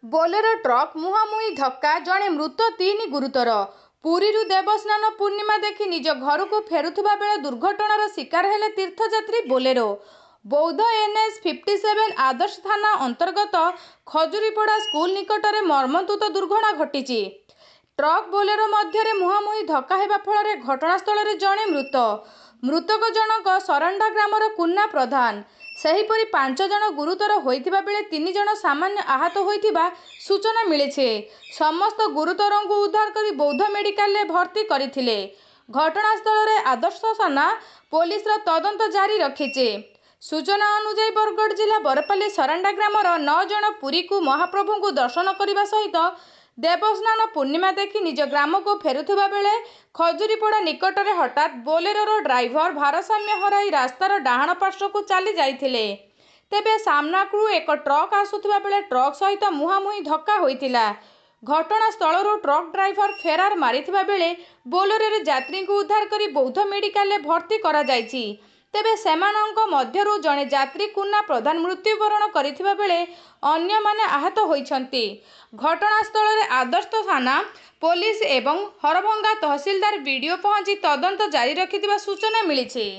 Bolero truck मुहांमुही धक्का जड़े मृत 3 गुरुतर। पुरी देवस्नान पूर्णिमा देखि निज घर को फेरुवा बेले दुर्घटनार शिकार हेले तीर्थयात्री बोलेरो। बौद्ध NH 57 आदर्श थाना अंतर्गत खजुरीपड़ा स्कूल निकटरे मर्मन्तुद दुर्घटना घटी। ट्रक बोलेरो मध्य मुहांमुही धक्का हेबा फल घटनास्थल जड़े मृतक जनक सरंडा ग्रामर कुन्ना प्रधान। सेहीपरि 5 जन गुरुतर होइथिबा बेले 3 जन सामान्य आहत होइथिबा सूचना मिले। समस्त गुरुतरों को उद्धार करी बौद्ध मेडिकल भर्ती करथिले। घटनास्थल रे आदर्श थाना पुलिस तदंत जारी रखिছে। सूचना अनुसार बरगढ़ जिला बरपाली सरंडा ग्रामर 9 जन पुरी को महाप्रभु को दर्शन करने सहित देवस्नान पूर्णिमा देखि निज ग्राम को फेरुवा बेले खजुरीपड़ा निकटरे हठात बोलेरो ड्राइवर भारसाम्य हराई रास्तार डाहाण पार्श्व को चली जाइथिले। तेबे सामना को एक ट्रक आसुथिबा बेले ट्रक सहित मुहांमुही धक्का होइथिला। घटनास्थल ट्रक ड्राइवर फेरार मारिथिबा बेले बोलेरो यात्री को उद्धार करी बौद्ध मेडिकल भर्ती करा जाइछि। तेबे सेमानंक मध्यरु जणे यात्री कुन्ना प्रधान मृत्युवरण करिथिबा बेले अन्य माने आहत होइछन्ति। घटनास्थल रे आदर्श थाना पुलिस एवं हरभंगा तहसीलदार वीडियो पहुंची तदंत जारी रखिथिबा सूचना मिलिछि।